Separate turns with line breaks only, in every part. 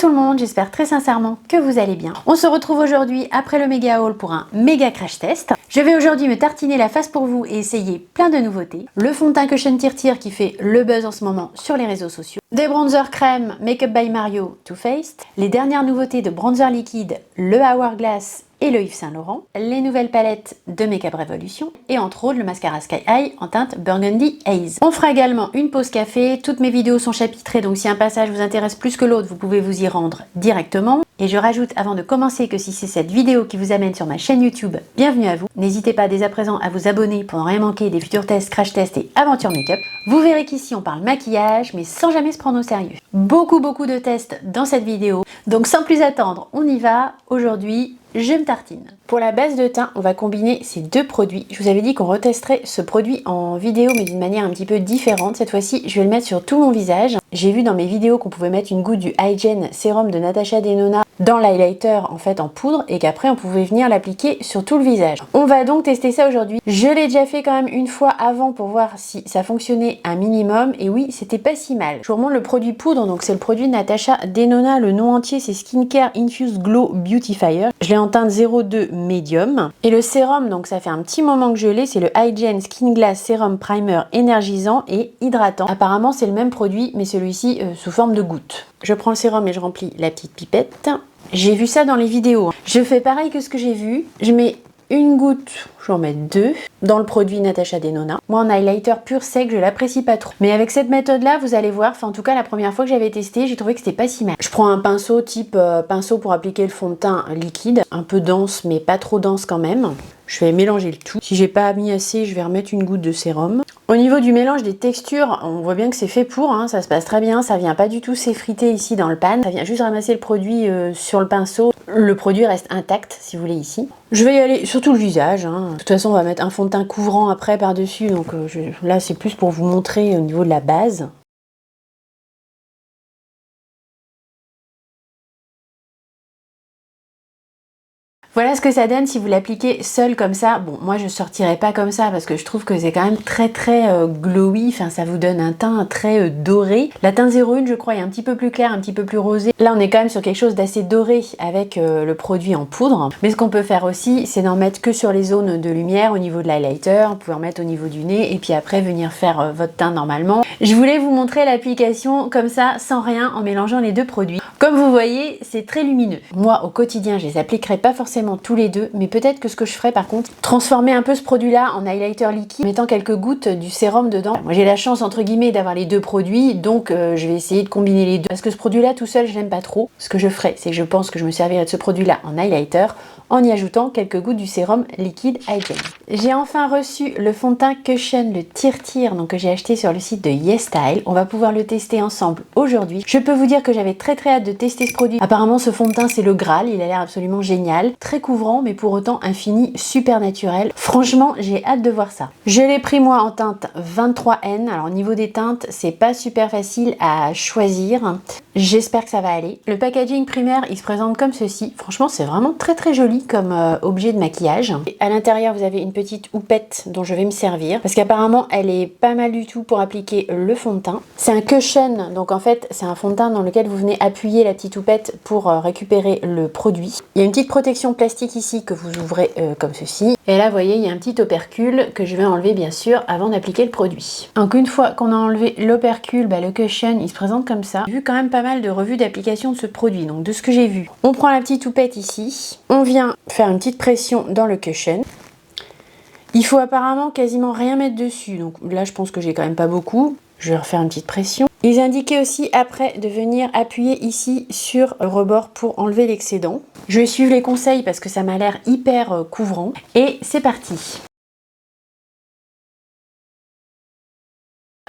tout le monde, j'espère très sincèrement que vous allez bien. On se retrouve aujourd'hui après le méga haul pour un méga crash test. Je vais aujourd'hui me tartiner la face pour vous et essayer plein de nouveautés. Le fond de teint Cushion Tirtir qui fait le buzz en ce moment sur les réseaux sociaux. Des bronzers crème Make Up by Mario Too Faced. Les dernières nouveautés de bronzer liquide, le Hourglass et le Yves Saint Laurent, les nouvelles palettes de Make Up Revolution et entre autres le mascara Sky High en teinte Burgundy Haze. On fera également une pause café, toutes mes vidéos sont chapitrées donc si un passage vous intéresse plus que l'autre vous pouvez vous y rendre directement. Et je rajoute avant de commencer que si c'est cette vidéo qui vous amène sur ma chaîne YouTube, bienvenue à vous. N'hésitez pas dès à présent à vous abonner pour ne rien manquer des futurs tests, crash tests et aventures make-up. Vous verrez qu'ici on parle maquillage mais sans jamais se prendre au sérieux. Beaucoup de tests dans cette vidéo. Donc sans plus attendre, on y va. Aujourd'hui, je me tartine. Pour la base de teint, on va combiner ces deux produits. Je vous avais dit qu'on retesterait ce produit en vidéo mais d'une manière un petit peu différente. Cette fois-ci, je vais le mettre sur tout mon visage. J'ai vu dans mes vidéos qu'on pouvait mettre une goutte du Hygiene Sérum de Natasha Denona dans l'highlighter en fait en poudre et qu'après on pouvait venir l'appliquer sur tout le visage. On va donc tester ça aujourd'hui. Je l'ai déjà fait quand même une fois avant pour voir si ça fonctionnait un minimum et oui, c'était pas si mal. Je vous remontre le produit poudre, donc c'est le produit de Natasha Denona. Le nom entier c'est Skincare Infused Glow Beautifier. Je l'ai en teinte 02 Medium. Et le sérum, donc ça fait un petit moment que je l'ai, c'est le Hygiene Skin Glass Serum Primer énergisant et hydratant. Apparemment c'est le même produit mais celui-ci sous forme de goutte. Je prends le sérum et je remplis la petite pipette. J'ai vu ça dans les vidéos. Je fais pareil que ce que j'ai vu. Je mets une goutte, je vais en mettre deux, dans le produit Natasha Denona. Moi, en highlighter pur sec, je l'apprécie pas trop. Mais avec cette méthode-là, vous allez voir, enfin en tout cas, la première fois que j'avais testé, j'ai trouvé que c'était pas si mal. Je prends un pinceau type pinceau pour appliquer le fond de teint liquide, un peu dense, mais pas trop dense quand même. Je vais mélanger le tout. Si j'ai pas mis assez, je vais remettre une goutte de sérum. Au niveau du mélange des textures, on voit bien que c'est fait pour, hein, ça se passe très bien, ça vient pas du tout s'effriter ici dans le pan. Ça vient juste ramasser le produit sur le pinceau. Le produit reste intact si vous voulez ici. Je vais y aller sur tout le visage. Hein. De toute façon, on va mettre un fond de teint couvrant après par-dessus. Donc là, c'est plus pour vous montrer au niveau de la base. Voilà ce que ça donne si vous l'appliquez seul comme ça. Bon, moi je sortirai pas comme ça parce que je trouve que c'est quand même très glowy. Enfin, ça vous donne un teint très doré. La teinte 01, je crois, est un petit peu plus claire, un petit peu plus rosé. Là, on est quand même sur quelque chose d'assez doré avec le produit en poudre. Mais ce qu'on peut faire aussi, c'est d'en mettre que sur les zones de lumière au niveau de l'highlighter. Vous pouvez en mettre au niveau du nez et puis après venir faire votre teint normalement. Je voulais vous montrer l'application comme ça, sans rien, en mélangeant les deux produits. Comme vous voyez, c'est très lumineux. Moi, au quotidien, je les appliquerai pas forcément tous les deux, mais peut-être que ce que je ferai par contre, transformer un peu ce produit-là en highlighter liquide, en mettant quelques gouttes du sérum dedans. Moi, j'ai la chance, entre guillemets, d'avoir les deux produits, donc je vais essayer de combiner les deux. Parce que ce produit-là, tout seul, je l'aime pas trop. Ce que je ferai, c'est que je pense que je me servirai de ce produit-là en highlighter, en y ajoutant quelques gouttes du sérum liquide Hygiene. J'ai enfin reçu le fond de teint Cushion, le Tirtir, donc que j'ai acheté sur le site de YesStyle. On va pouvoir le tester ensemble aujourd'hui. Je peux vous dire que j'avais très hâte de tester ce produit. Apparemment, ce fond de teint, c'est le Graal, il a l'air absolument génial. Très couvrant, mais pour autant un fini super naturel. Franchement, j'ai hâte de voir ça. Je l'ai pris moi en teinte 23N. Alors au niveau des teintes, c'est pas super facile à choisir. J'espère que ça va aller. Le packaging primaire, il se présente comme ceci. Franchement, c'est vraiment très joli comme objet de maquillage. Et à l'intérieur, vous avez une petite houppette dont je vais me servir parce qu'apparemment, elle est pas mal du tout pour appliquer le fond de teint. C'est un cushion, donc en fait, c'est un fond de teint dans lequel vous venez appuyer la petite houppette pour récupérer le produit. Il y a une petite protection plastique ici que vous ouvrez comme ceci. Et là, vous voyez, il y a un petit opercule que je vais enlever bien sûr avant d'appliquer le produit. Donc une fois qu'on a enlevé l'opercule, le cushion, il se présente comme ça. J'ai vu quand même pas mal de revues d'application de ce produit, donc de ce que j'ai vu. On prend la petite houppette ici, on vient faire une petite pression dans le cushion. Il faut apparemment quasiment rien mettre dessus, donc là je pense que j'ai quand même pas beaucoup. Je vais refaire une petite pression. Ils indiquaient aussi après de venir appuyer ici sur le rebord pour enlever l'excédent. Je vais suivre les conseils parce que ça m'a l'air hyper couvrant. Et c'est parti.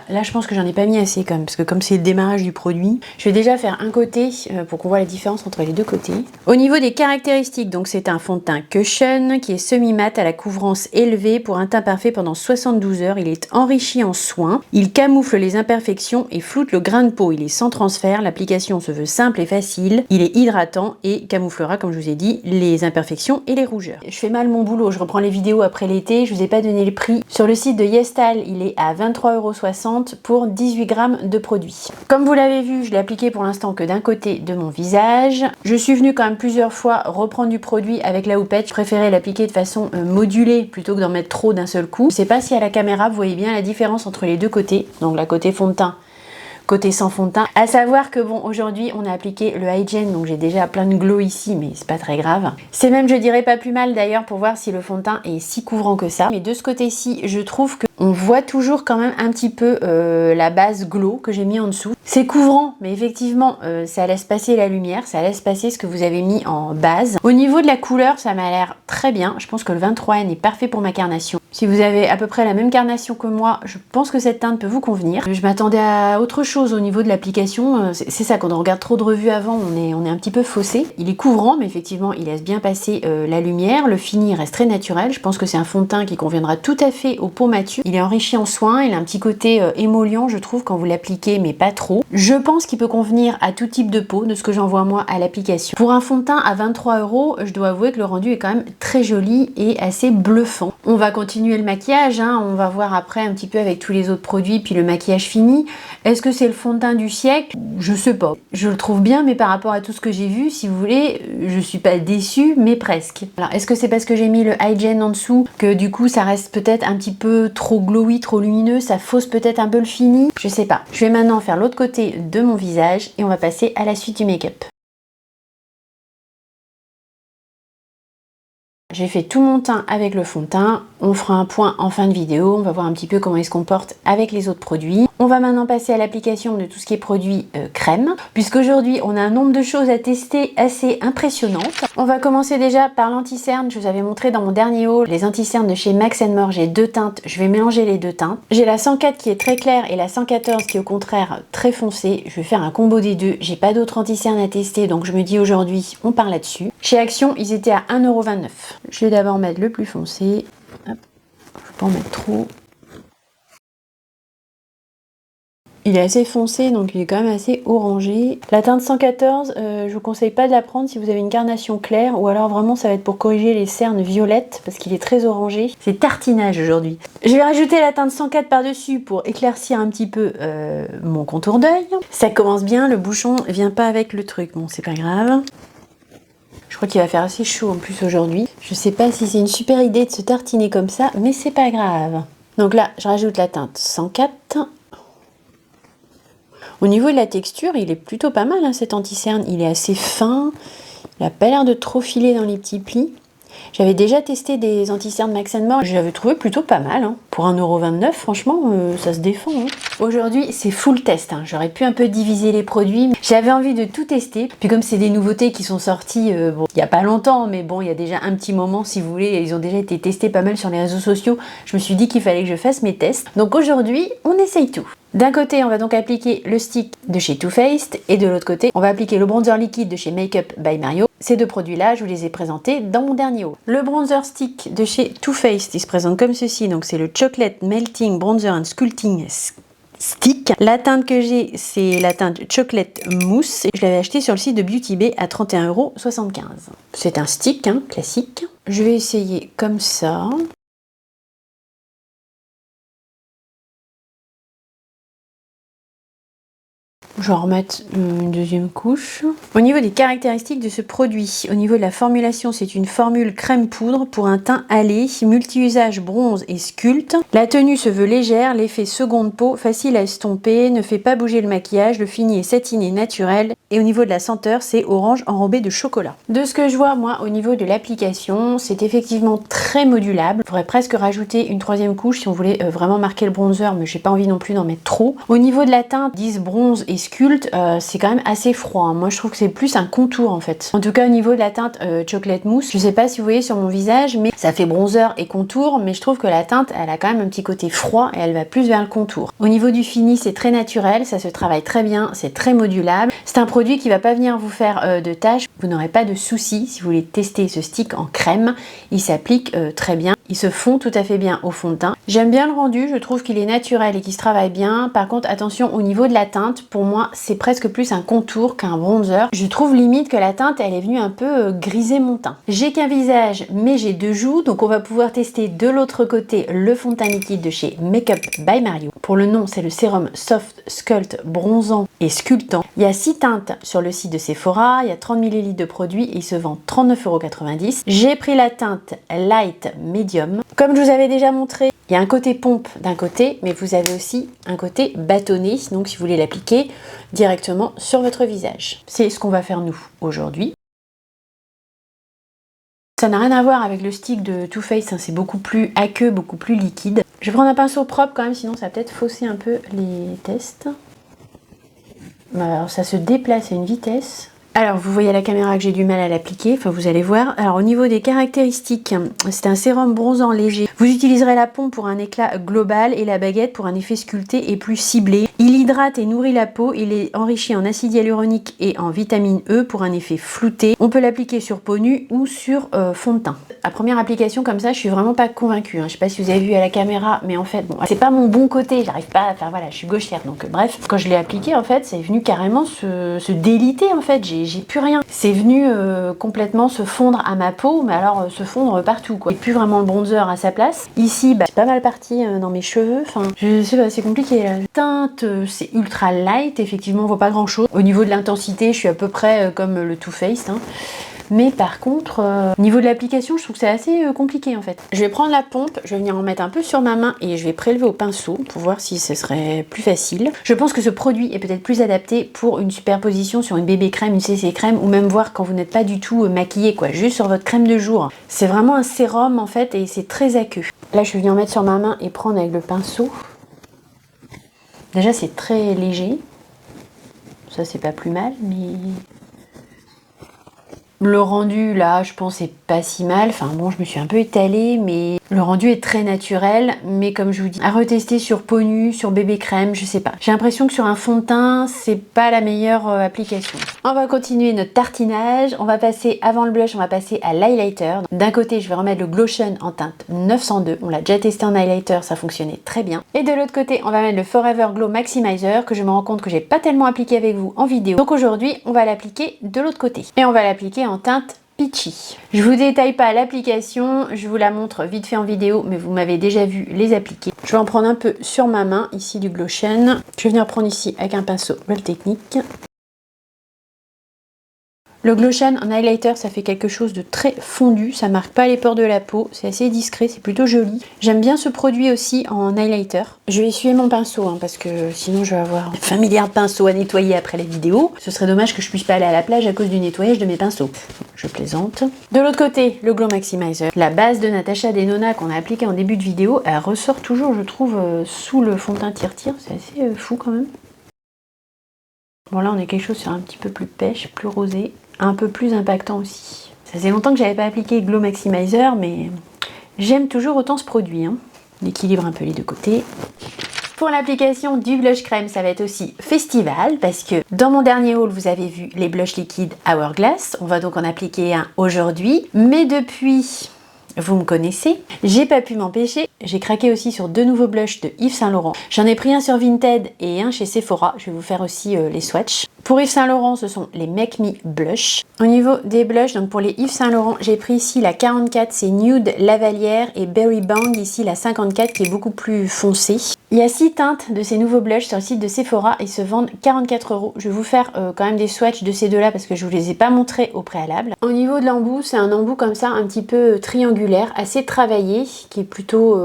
Là, je pense que j'en ai pas mis assez quand même, parce que comme c'est le démarrage du produit, je vais déjà faire un côté pour qu'on voit la différence entre les deux côtés. Au niveau des caractéristiques, donc c'est un fond de teint Cushion qui est semi-mat à la couvrance élevée pour un teint parfait pendant 72 heures. Il est enrichi en soins, il camoufle les imperfections et floute le grain de peau. Il est sans transfert, l'application se veut simple et facile, il est hydratant et camouflera, comme je vous ai dit, les imperfections et les rougeurs. Je fais mal mon boulot, je reprends les vidéos après l'été, je vous ai pas donné le prix. Sur le site de YesStyle, il est à 23,60 €. 1,50 € pour 18 grammes de produit. Comme vous l'avez vu, je l'ai appliqué pour l'instant que d'un côté de mon visage. Je suis venue quand même plusieurs fois reprendre du produit avec la houppette. Je préférais l'appliquer de façon modulée plutôt que d'en mettre trop d'un seul coup. Je sais pas si à la caméra vous voyez bien la différence entre les deux côtés, donc la côté fond de teint, côté sans fond de teint. À savoir que bon, aujourd'hui on a appliqué le Hygiene, donc j'ai déjà plein de glow ici, mais c'est pas très grave. C'est même, je dirais, pas plus mal d'ailleurs pour voir si le fond de teint est si couvrant que ça. Mais de ce côté-ci, je trouve que on voit toujours quand même un petit peu la base glow que j'ai mis en dessous. C'est couvrant, mais effectivement, ça laisse passer la lumière, ça laisse passer ce que vous avez mis en base. Au niveau de la couleur, ça m'a l'air très bien. Je pense que le 23N est parfait pour ma carnation. Si vous avez à peu près la même carnation que moi, je pense que cette teinte peut vous convenir. Je m'attendais à autre chose au niveau de l'application. C'est ça, quand on regarde trop de revues avant, on est un petit peu faussé. Il est couvrant, mais effectivement, il laisse bien passer la lumière. Le fini reste très naturel. Je pense que c'est un fond de teint qui conviendra tout à fait aux peaux matures. Il est enrichi en soins, il a un petit côté émollient, je trouve, quand vous l'appliquez, mais pas trop. Je pense qu'il peut convenir à tout type de peau, de ce que j'en vois moi à l'application. Pour un fond de teint à 23 €, je dois avouer que le rendu est quand même très joli et assez bluffant. On va continuer le maquillage, hein. On va voir après un petit peu avec tous les autres produits, puis le maquillage fini. Est-ce que c'est le fond de teint du siècle? Je sais pas. Je le trouve bien, mais par rapport à tout ce que j'ai vu, si vous voulez, je suis pas déçue, mais presque. Alors, est-ce que c'est parce que j'ai mis le Hygiene en dessous que du coup ça reste peut-être un petit peu trop glowy, trop lumineux, ça fausse peut-être un peu le fini? Je sais pas. Je vais maintenant faire l'autre côté de mon visage et on va passer à la suite du make-up. J'ai fait tout mon teint avec le fond de teint, on fera un point en fin de vidéo, on va voir un petit peu comment il se comporte avec les autres produits. On va maintenant passer à l'application de tout ce qui est produit crème, puisqu'aujourd'hui on a un nombre de choses à tester assez impressionnantes. On va commencer déjà par l'anti-cerne. Je vous avais montré dans mon dernier haul les anti-cernes de chez Max & More. J'ai deux teintes, je vais mélanger les deux teintes. J'ai la 104 qui est très claire et la 114 qui est au contraire très foncée. Je vais faire un combo des deux, j'ai pas d'autres anti-cernes à tester, donc je me dis aujourd'hui on part là-dessus. Chez Action, ils étaient à 1,29 €. Je vais d'abord mettre le plus foncé. Hop. Je ne vais pas en mettre trop. Il est assez foncé, donc il est quand même assez orangé. La teinte 114, je vous conseille pas de la prendre si vous avez une carnation claire, ou alors vraiment ça va être pour corriger les cernes violettes, parce qu'il est très orangé. C'est tartinage aujourd'hui. Je vais rajouter la teinte 104 par-dessus pour éclaircir un petit peu mon contour d'œil. Ça commence bien, le bouchon vient pas avec le truc, bon c'est pas grave. Je crois qu'il va faire assez chaud en plus aujourd'hui. Je sais pas si c'est une super idée de se tartiner comme ça, mais c'est pas grave. Donc là, je rajoute la teinte 104. Au niveau de la texture, il est plutôt pas mal, hein, cet anti-cerne. Il est assez fin, il n'a pas l'air de trop filer dans les petits plis. J'avais déjà testé des anti-cernes Max & More, je l'avais trouvé plutôt pas mal. Hein. Pour 1,29 €, franchement, ça se défend. Hein. Aujourd'hui, c'est full test. Hein. J'aurais pu un peu diviser les produits, mais j'avais envie de tout tester. Puis comme c'est des nouveautés qui sont sorties bon, il n'y a pas longtemps, mais bon, il y a déjà un petit moment, si vous voulez, ils ont déjà été testés pas mal sur les réseaux sociaux. Je me suis dit qu'il fallait que je fasse mes tests. Donc aujourd'hui, on essaye tout. D'un côté, on va donc appliquer le stick de chez Too Faced et de l'autre côté, on va appliquer le bronzer liquide de chez Make Up by Mario. Ces deux produits-là, je vous les ai présentés dans mon dernier haul. Le bronzer stick de chez Too Faced, il se présente comme ceci. Donc c'est le Chocolate Melting Bronzer and Sculpting Stick. La teinte que j'ai, c'est la teinte Chocolate Mousse. Je l'avais acheté sur le site de Beauty Bay à 31,75 €. C'est un stick, hein, classique. Je vais essayer comme ça. Je vais en remettre une deuxième couche. Au niveau des caractéristiques de ce produit, au niveau de la formulation, c'est une formule crème poudre pour un teint hâlé, multi-usage bronze et sculpte. La tenue se veut légère, l'effet seconde peau, facile à estomper, ne fait pas bouger le maquillage, le fini est satiné naturel. Et au niveau de la senteur, c'est orange enrobé de chocolat. De ce que je vois, moi, au niveau de l'application, c'est effectivement très modulable. Il faudrait presque rajouter une troisième couche si on voulait vraiment marquer le bronzer, mais j'ai pas envie non plus d'en mettre trop. Au niveau de la teinte, 10 bronze et sculpte, c'est quand même assez froid. Hein. Moi, je trouve que c'est plus un contour en fait. En tout cas, au niveau de la teinte Chocolate Mousse, je sais pas si vous voyez sur mon visage, mais ça fait bronzer et contour, mais je trouve que la teinte, elle a quand même un petit côté froid et elle va plus vers le contour. Au niveau du fini, c'est très naturel, ça se travaille très bien, c'est très modulable. C'est un produit qui va pas venir vous faire de tâches. Vous n'aurez pas de soucis si vous voulez tester ce stick en crème. Il s'applique très bien. Il se fond tout à fait bien au fond de teint. J'aime bien le rendu, je trouve qu'il est naturel et qu'il se travaille bien. Par contre, attention au niveau de la teinte. Pour moi c'est presque plus un contour qu'un bronzer. Je trouve limite que la teinte elle est venue un peu griser mon teint. J'ai qu'un visage mais j'ai deux joues, donc on va pouvoir tester de l'autre côté le fond de teint liquide de chez Makeup by Mario. Pour le nom c'est le sérum Soft Sculpt bronzant et sculptant. Il y a 6 teintes sur le site de Sephora, il y a 30 ml de produits et il se vend 39,90 €. J'ai pris la teinte Light Medium. Comme je vous avais déjà montré, il y a un côté pompe d'un côté, mais vous avez aussi un côté bâtonné, donc si vous voulez l'appliquer directement sur votre visage. C'est ce qu'on va faire nous aujourd'hui. Ça n'a rien à voir avec le stick de Too Faced, hein, c'est beaucoup plus aqueux, beaucoup plus liquide. Je vais prendre un pinceau propre quand même, sinon ça va peut-être fausser un peu les tests. Alors ça se déplace à une vitesse. Alors vous voyez à la caméra que j'ai du mal à l'appliquer, enfin vous allez voir. Alors au niveau des caractéristiques, c'est un sérum bronzant léger. Vous utiliserez la pompe pour un éclat global et la baguette pour un effet sculpté et plus ciblé. Il hydrate et nourrit la peau, il est enrichi en acide hyaluronique et en vitamine E pour un effet flouté. On peut l'appliquer sur peau nue ou sur fond de teint. À première application comme ça, je suis vraiment pas convaincue. Hein. Je sais pas si vous avez vu à la caméra, mais en fait, bon, c'est pas mon bon côté, j'arrive pas à faire, voilà, je suis gauchère. Donc bref, quand je l'ai appliqué, en fait, c'est venu carrément se déliter en fait. J'ai plus rien. C'est venu complètement se fondre à ma peau, mais alors se fondre partout quoi. J'ai plus vraiment le bronzer à sa place. Ici, c'est pas mal parti dans mes cheveux. Enfin, je sais pas, c'est compliqué là. Teinte, c'est ultra light. Effectivement, on voit pas grand chose. Au niveau de l'intensité, je suis à peu près comme le Too Faced. Hein. Mais par contre, au niveau de l'application, je trouve que c'est assez compliqué en fait. Je vais prendre la pompe, je vais venir en mettre un peu sur ma main et je vais prélever au pinceau pour voir si ce serait plus facile. Je pense que ce produit est peut-être plus adapté pour une superposition sur une bébé crème, une CC crème ou même voir quand vous n'êtes pas du tout maquillé quoi, juste sur votre crème de jour. C'est vraiment un sérum en fait et c'est très aqueux. Là, je vais venir en mettre sur ma main et prendre avec le pinceau. Déjà, c'est très léger. Ça, c'est pas plus mal, mais... Le rendu, là, je pense, c'est pas si mal. Enfin bon, je me suis un peu étalée, mais le rendu est très naturel. Mais comme je vous dis, à retester sur peau nue, sur bébé crème, je sais pas. J'ai l'impression que sur un fond de teint, c'est pas la meilleure application. On va continuer notre tartinage. On va passer, avant le blush, on va passer à l'highlighter. D'un côté, je vais remettre le Glotion en teinte 902. On l'a déjà testé en highlighter, ça fonctionnait très bien. Et de l'autre côté, on va mettre le Forever Glow Maximizer, que je me rends compte que j'ai pas tellement appliqué avec vous en vidéo. Donc aujourd'hui, on va l'appliquer de l'autre côté. Et on va l'appliquer en teinte Peachy. Je vous détaille pas l'application, je vous la montre vite fait en vidéo, mais vous m'avez déjà vu les appliquer. Je vais en prendre un peu sur ma main, ici du Glotion. Je vais venir prendre ici avec un pinceau Real Technique. Le Glotion en highlighter, ça fait quelque chose de très fondu, ça marque pas les pores de la peau, c'est assez discret, c'est plutôt joli. J'aime bien ce produit aussi en highlighter. Je vais essuyer mon pinceau, hein, parce que sinon je vais avoir 20 milliards de pinceaux à nettoyer après la vidéo. Ce serait dommage que je puisse pas aller à la plage à cause du nettoyage de mes pinceaux. Je plaisante. De l'autre côté, le Glow Maximizer. La base de Natasha Denona qu'on a appliquée en début de vidéo, elle ressort toujours, je trouve, sous le fond de teint tire-tire. C'est assez fou quand même. Bon là, on est quelque chose sur un petit peu plus pêche, plus rosé. Un peu plus impactant aussi. Ça faisait longtemps que j'avais pas appliqué Glow Maximizer, mais j'aime toujours autant ce produit. Hein. On équilibre un peu les deux côtés. Pour l'application du blush crème, ça va être aussi festival, parce que dans mon dernier haul, vous avez vu les blushs liquides Hourglass. On va donc en appliquer un aujourd'hui. Mais depuis... Vous me connaissez, j'ai pas pu m'empêcher, j'ai craqué aussi sur deux nouveaux blushs de Yves Saint Laurent. J'en ai pris un sur Vinted et un chez Sephora, je vais vous faire aussi les swatchs. Pour Yves Saint Laurent, ce sont les Make Me Blush. Au niveau des blushs, donc pour les Yves Saint Laurent, j'ai pris ici la 44, c'est Nude Lavalière, et Berry Bang, ici la 54 qui est beaucoup plus foncée. Il y a 6 teintes de ces nouveaux blushs sur le site de Sephora, ils se vendent 44 €. Je vais vous faire quand même des swatchs de ces deux-là parce que je vous les ai pas montrés au préalable. Au niveau de l'embout, c'est un embout comme ça, un petit peu triangulaire, assez travaillé, qui est plutôt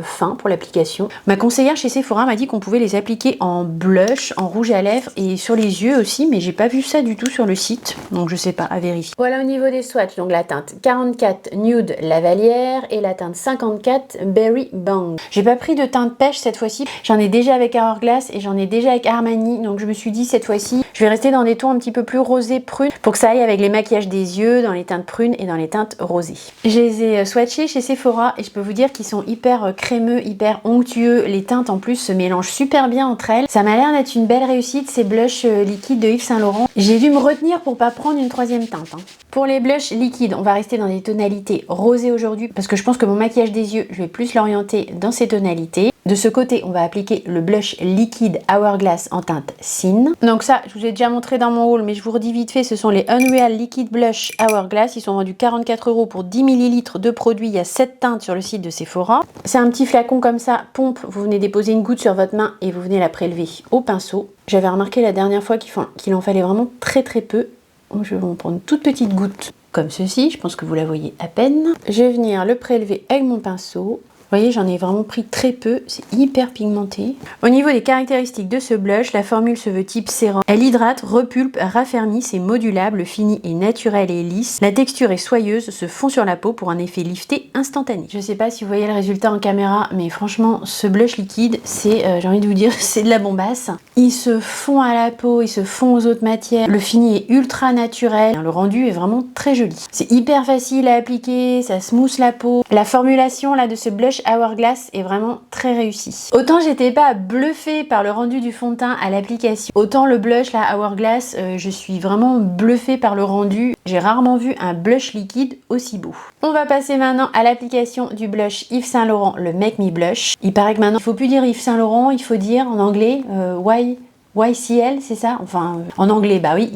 fin pour l'application. Ma conseillère chez Sephora m'a dit qu'on pouvait les appliquer en blush, en rouge à lèvres et sur les yeux aussi, mais j'ai pas vu ça du tout sur le site, donc je sais pas, à vérifier. Voilà au niveau des swatchs, donc la teinte 44 Nude Lavalière et la teinte 54 Berry Bang. J'ai pas pris de teinte pêche cette fois-ci. J'en ai déjà avec Hourglass et j'en ai déjà avec Armani, donc je me suis dit cette fois-ci je vais rester dans des tons un petit peu plus rosés prunes pour que ça aille avec les maquillages des yeux, dans les teintes prunes et dans les teintes rosées. Je les ai swatchés chez Sephora et je peux vous dire qu'ils sont hyper crémeux, hyper onctueux. Les teintes en plus se mélangent super bien entre elles. Ça m'a l'air d'être une belle réussite ces blushs liquides de Yves Saint Laurent. J'ai dû me retenir pour pas prendre une troisième teinte. Hein. Pour les blushs liquides, on va rester dans des tonalités rosées aujourd'hui parce que je pense que mon maquillage des yeux, je vais plus l'orienter dans ces tonalités. De ce côté, on va appliquer le blush liquide Hourglass en teinte Sin. Donc ça, je vous ai déjà montré dans mon haul, mais je vous redis vite fait, ce sont les Unreal Liquid Blush Hourglass. Ils sont vendus 44 € pour 10 ml de produit. Il y a 7 teintes sur le site de Sephora. C'est un petit flacon comme ça, pompe. Vous venez déposer une goutte sur votre main et vous venez la prélever au pinceau. J'avais remarqué la dernière fois qu'il en fallait vraiment très peu. Je vais en prendre une toute petite goutte comme ceci. Je pense que vous la voyez à peine. Je vais venir le prélever avec mon pinceau. Vous voyez, j'en ai vraiment pris très peu, c'est hyper pigmenté. Au niveau des caractéristiques de ce blush, la formule se veut type sérum. Elle hydrate, repulpe, raffermit, c'est modulable, le fini est naturel et lisse. La texture est soyeuse, se fond sur la peau pour un effet lifté instantané. Je sais pas si vous voyez le résultat en caméra, mais franchement, ce blush liquide, c'est, j'ai envie de vous dire, c'est de la bombasse. Il se fond à la peau, il se fond aux autres matières. Le fini est ultra naturel, le rendu est vraiment très joli. C'est hyper facile à appliquer, ça smooth la peau. La formulation là de ce blush Hourglass est vraiment très réussi. Autant j'étais pas bluffée par le rendu du fond de teint à l'application, autant le blush là Hourglass, je suis vraiment bluffée par le rendu. J'ai rarement vu un blush liquide aussi beau. On va passer maintenant à l'application du blush Yves Saint Laurent, le Make Me Blush. Il paraît que maintenant il faut plus dire Yves Saint Laurent, il faut dire en anglais YCL, c'est ça? Enfin, en anglais, bah oui,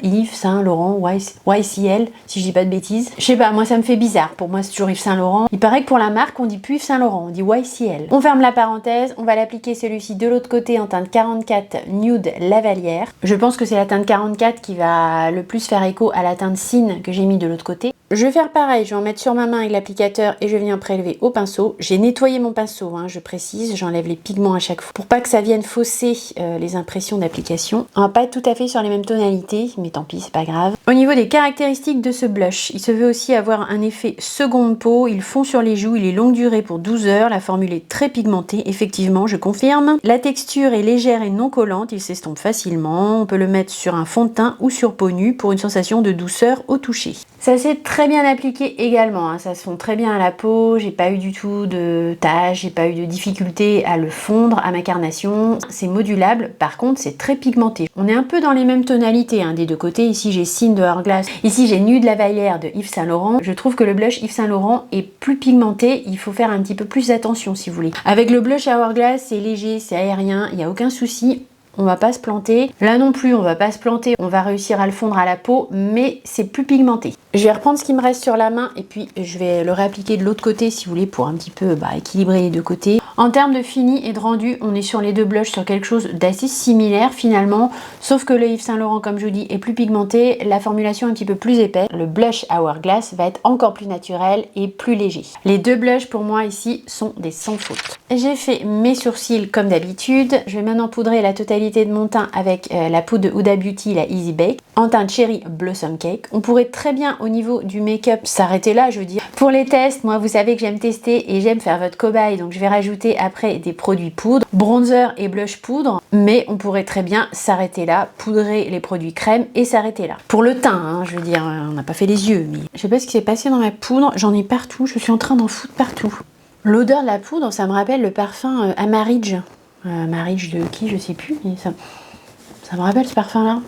Yves Saint Laurent, YCL, si je dis pas de bêtises. Je sais pas, moi ça me fait bizarre. Pour moi, c'est toujours Yves Saint Laurent. Il paraît que pour la marque, on dit plus Yves Saint Laurent, on dit YCL. On ferme la parenthèse, on va l'appliquer celui-ci de l'autre côté en teinte 44 Nude Lavalière. Je pense que c'est la teinte 44 qui va le plus faire écho à la teinte Sin que j'ai mis de l'autre côté. Je vais faire pareil, je vais en mettre sur ma main avec l'applicateur et je viens prélever au pinceau. J'ai nettoyé mon pinceau, hein, je précise, j'enlève les pigments à chaque fois pour pas que ça vienne fausser les impressions d'application. On va pas être tout à fait sur les mêmes tonalités, mais tant pis, c'est pas grave. Au niveau des caractéristiques de ce blush, il se veut aussi avoir un effet seconde peau, il fond sur les joues, il est longue durée pour 12 heures, la formule est très pigmentée, effectivement, je confirme. La texture est légère et non collante, il s'estompe facilement, on peut le mettre sur un fond de teint ou sur peau nue pour une sensation de douceur au toucher. Ça s'est très bien appliqué également, hein. Ça se fond très bien à la peau, j'ai pas eu du tout de taches, j'ai pas eu de difficulté à le fondre à ma carnation. C'est modulable, par contre c'est très pigmenté. On est un peu dans les mêmes tonalités hein, des deux côtés. Ici j'ai Sin de Hourglass, ici j'ai Nude Lavalière de Yves Saint Laurent. Je trouve que le blush Yves Saint Laurent est plus pigmenté, il faut faire un petit peu plus attention si vous voulez. Avec le blush Hourglass, c'est léger, c'est aérien, il n'y a aucun souci. On va pas se planter. Là non plus, on va pas se planter. On va réussir à le fondre à la peau, mais c'est plus pigmenté. Je vais reprendre ce qui me reste sur la main et puis je vais le réappliquer de l'autre côté si vous voulez pour un petit peu équilibrer les deux côtés. En termes de fini et de rendu, on est sur les deux blushs sur quelque chose d'assez similaire finalement, sauf que le Yves Saint Laurent, comme je vous dis, est plus pigmenté, la formulation est un petit peu plus épaisse. Le blush Hourglass va être encore plus naturel et plus léger. Les deux blushs pour moi ici sont des sans faute. J'ai fait mes sourcils comme d'habitude. Je vais maintenant poudrer la totalité de mon teint avec la poudre de Huda Beauty, la Easy Bake, en teinte Cherry Blossom Cake. On pourrait très bien au niveau du make-up s'arrêter là, je veux dire. Pour les tests, moi vous savez que j'aime tester et j'aime faire votre cobaye, donc je vais rajouter après des produits poudre, bronzer et blush poudre, mais on pourrait très bien s'arrêter là, poudrer les produits crème et s'arrêter là. Pour le teint, hein, je veux dire, on n'a pas fait les yeux, mais je sais pas ce qui s'est passé dans ma poudre, j'en ai partout, je suis en train d'en foutre partout. L'odeur de la poudre, ça me rappelle le parfum Amaridge. Amaridge de qui, je sais plus, mais ça me rappelle ce parfum-là.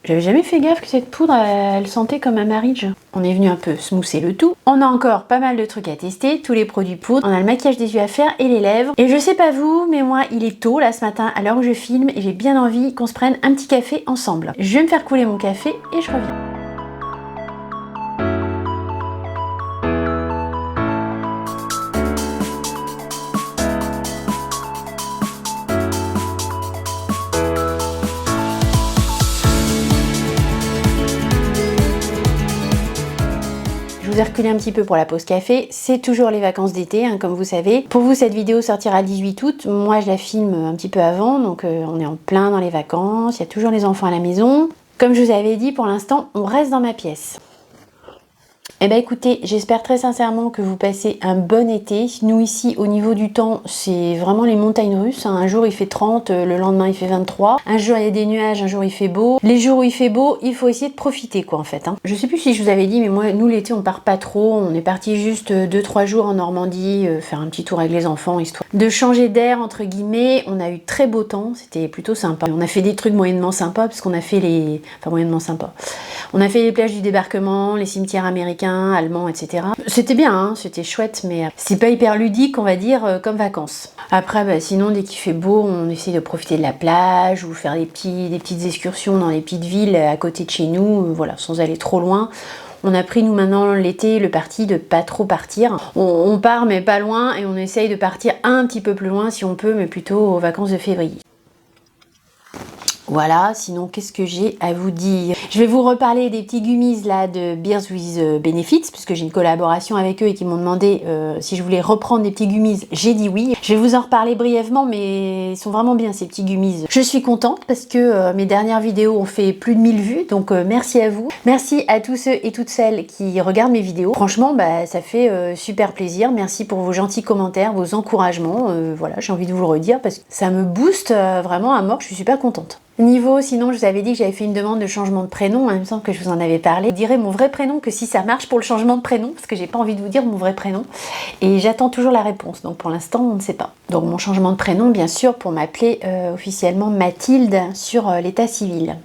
J'avais jamais fait gaffe que cette poudre, elle sentait comme Amaridge. On est venu un peu smousser le tout. On a encore pas mal de trucs à tester, tous les produits poudre. On a le maquillage des yeux à faire et les lèvres. Et je sais pas vous, mais moi, il est tôt là ce matin, à l'heure où je filme, et j'ai bien envie qu'on se prenne un petit café ensemble. Je vais me faire couler mon café et je reviens. Je vous ai reculé un petit peu pour la pause café, c'est toujours les vacances d'été, hein, comme vous savez. Pour vous, cette vidéo sortira le 18 août, moi je la filme un petit peu avant, donc on est en plein dans les vacances, il y a toujours les enfants à la maison. Comme je vous avais dit, pour l'instant, on reste dans ma pièce. Eh bien écoutez, j'espère très sincèrement que vous passez un bon été. Nous ici, au niveau du temps, c'est vraiment les montagnes russes. Un jour il fait 30, le lendemain il fait 23. Un jour il y a des nuages, un jour il fait beau. Les jours où il fait beau, il faut essayer de profiter quoi en fait. Hein. Je sais plus si je vous avais dit, mais moi, nous l'été on part pas trop. On est parti juste 2-3 jours en Normandie, faire un petit tour avec les enfants, histoire de changer d'air entre guillemets. On a eu très beau temps, c'était plutôt sympa. On a fait des trucs moyennement sympas, parce qu'on a fait les... Enfin moyennement sympa. On a fait les plages du débarquement, les cimetières américains, italien, allemand, etc. C'était bien, hein, c'était chouette, mais c'est pas hyper ludique, on va dire, comme vacances. Après, bah, sinon, dès qu'il fait beau, on essaie de profiter de la plage ou faire des petites excursions dans les petites villes à côté de chez nous, voilà, sans aller trop loin. On a pris, nous, maintenant, l'été, le parti de pas trop partir. On part, mais pas loin, et on essaye de partir un petit peu plus loin, si on peut, mais plutôt aux vacances de février. Voilà, sinon qu'est-ce que j'ai à vous dire? Je vais vous reparler des petits gummies là de Beers with Benefits, puisque j'ai une collaboration avec eux et qui m'ont demandé si je voulais reprendre des petits gummies. J'ai dit oui. Je vais vous en reparler brièvement, mais ils sont vraiment bien ces petits gummies. Je suis contente parce que mes dernières vidéos ont fait plus de 1000 vues, donc merci à vous. Merci à tous ceux et toutes celles qui regardent mes vidéos. Franchement, bah, ça fait super plaisir. Merci pour vos gentils commentaires, vos encouragements. Voilà, j'ai envie de vous le redire parce que ça me booste vraiment à mort. Je suis super contente. Niveau, sinon, je vous avais dit que j'avais fait une demande de changement de prénom, hein, il me semble que je vous en avais parlé. Je dirais mon vrai prénom que si ça marche pour le changement de prénom, parce que j'ai pas envie de vous dire mon vrai prénom. Et j'attends toujours la réponse, donc pour l'instant, on ne sait pas. Donc mon changement de prénom, bien sûr, pour m'appeler officiellement Mathilde sur l'état civil.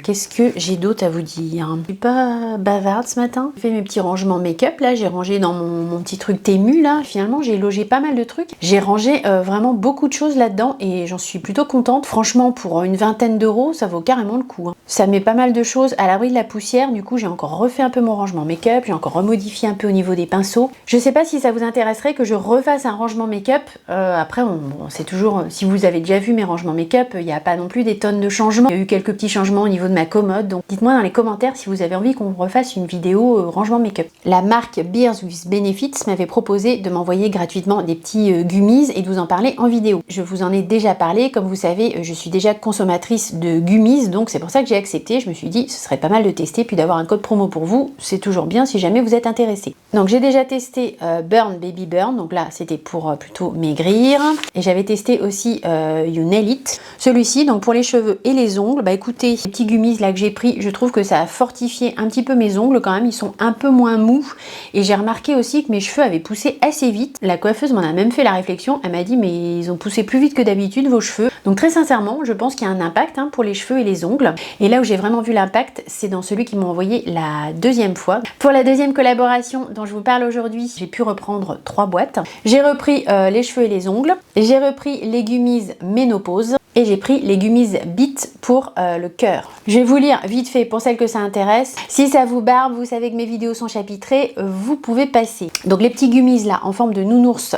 Qu'est-ce que j'ai d'autre à vous dire? Je suis pas bavarde ce matin. J'ai fait mes petits rangements make-up, là, j'ai rangé dans mon petit truc Temu, là. Finalement, j'ai logé pas mal de trucs. J'ai rangé vraiment beaucoup de choses là-dedans et j'en suis plutôt contente. Franchement, pour une vingtaine d'euros, ça vaut carrément le coup. Hein. Ça met pas mal de choses à l'abri de la poussière. Du coup, j'ai encore refait un peu mon rangement make-up. J'ai encore remodifié un peu au niveau des pinceaux. Je sais pas si ça vous intéresserait que je refasse un rangement make-up. Après, c'est toujours... Si vous avez déjà vu mes rangements make-up, il n'y a pas non plus des tonnes de changements. Il y a eu quelques petits changements au niveau de ma commode, donc dites-moi dans les commentaires si vous avez envie qu'on refasse une vidéo rangement make-up. La marque Beers with Benefits m'avait proposé de m'envoyer gratuitement des petits gummies et de vous en parler en vidéo. Je vous en ai déjà parlé, comme vous savez, je suis déjà consommatrice de gummies, donc c'est pour ça que j'ai accepté. Je me suis dit, ce serait pas mal de tester, puis d'avoir un code promo pour vous, c'est toujours bien si jamais vous êtes intéressé. Donc j'ai déjà testé Burn Baby Burn, donc là c'était pour plutôt maigrir, et j'avais testé aussi You Nail It. Celui-ci, donc pour les cheveux et les ongles, bah écoutez, les petits gummies là que j'ai pris, je trouve que ça a fortifié un petit peu mes ongles quand même, ils sont un peu moins mous, et j'ai remarqué aussi que mes cheveux avaient poussé assez vite. La coiffeuse m'en a même fait la réflexion, elle m'a dit mais ils ont poussé plus vite que d'habitude vos cheveux. Donc très sincèrement, je pense qu'il y a un impact hein, pour les cheveux et les ongles, et là où j'ai vraiment vu l'impact, c'est dans celui qui m'a envoyé la deuxième fois. Pour la deuxième collaboration dont je vous parle aujourd'hui, j'ai pu reprendre 3 boîtes. J'ai repris les cheveux et les ongles, j'ai repris les gummies ménopause, et j'ai pris les gummies Beat pour le cœur. Je vais vous lire vite fait pour celles que ça intéresse. Si ça vous barbe, vous savez que mes vidéos sont chapitrées, vous pouvez passer. Donc les petits gummies là en forme de nounours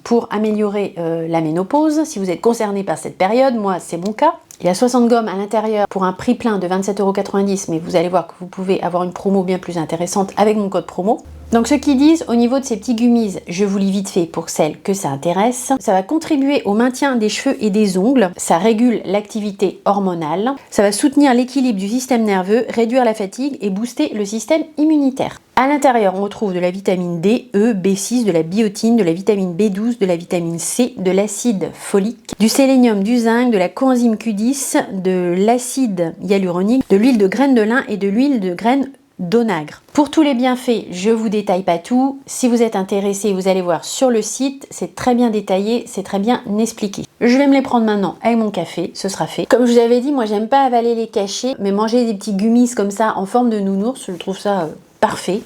pour améliorer la ménopause. Si vous êtes concerné par cette période, moi c'est mon cas. Il y a 60 gommes à l'intérieur pour un prix plein de 27,90 €, mais vous allez voir que vous pouvez avoir une promo bien plus intéressante avec mon code promo. Donc ceux qui disent au niveau de ces petits gummies, je vous lis vite fait pour celles que ça intéresse, ça va contribuer au maintien des cheveux et des ongles, ça régule l'activité hormonale, ça va soutenir l'équilibre du système nerveux, réduire la fatigue et booster le système immunitaire. À l'intérieur, on retrouve de la vitamine D, E, B6, de la biotine, de la vitamine B12, de la vitamine C, de l'acide folique, du sélénium, du zinc, de la coenzyme Q10, de l'acide hyaluronique, de l'huile de graines de lin et de l'huile de graines d'onagre. Pour tous les bienfaits, je vous détaille pas tout. Si vous êtes intéressé, vous allez voir sur le site, c'est très bien détaillé, c'est très bien expliqué. Je vais me les prendre maintenant avec mon café, ce sera fait. Comme je vous avais dit, moi j'aime pas avaler les cachets, mais manger des petits gummies comme ça en forme de nounours, je trouve ça parfait.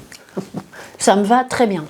Ça me va très bien.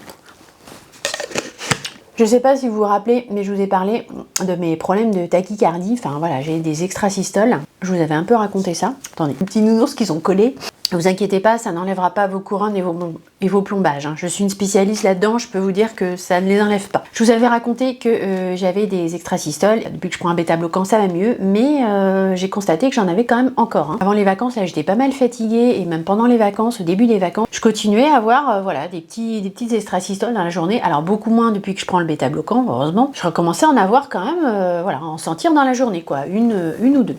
Je sais pas si vous vous rappelez, mais je vous ai parlé de mes problèmes de tachycardie. Enfin voilà, j'ai des extrasystoles. Je vous avais un peu raconté ça. Attendez, les petits nounours qui sont collés. Ne vous inquiétez pas, ça n'enlèvera pas vos couronnes et vos plombages. Hein. Je suis une spécialiste là-dedans, je peux vous dire que ça ne les enlève pas. Je vous avais raconté que j'avais des extrasystoles. Depuis que je prends un bêta-bloquant, ça va mieux, mais j'ai constaté que j'en avais quand même encore. Hein. Avant les vacances, là, j'étais pas mal fatiguée, et même pendant les vacances, au début des vacances, je continuais à avoir voilà, des petites extrasystoles dans la journée. Alors beaucoup moins depuis que je prends le bêta-bloquant, heureusement. Je recommençais à en avoir quand même, voilà, à en sentir dans la journée, quoi, une ou deux.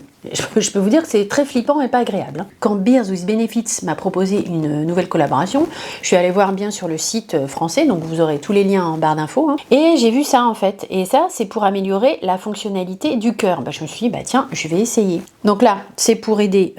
Je peux vous dire que c'est très flippant et pas agréable. Quand Beers with Benefits m'a proposé une nouvelle collaboration, je suis allée voir bien sur le site français, donc vous aurez tous les liens en barre d'infos, hein, et j'ai vu ça en fait. Et ça, c'est pour améliorer la fonctionnalité du cœur. Bah, je me suis dit, bah tiens, je vais essayer. Donc là, c'est pour aider,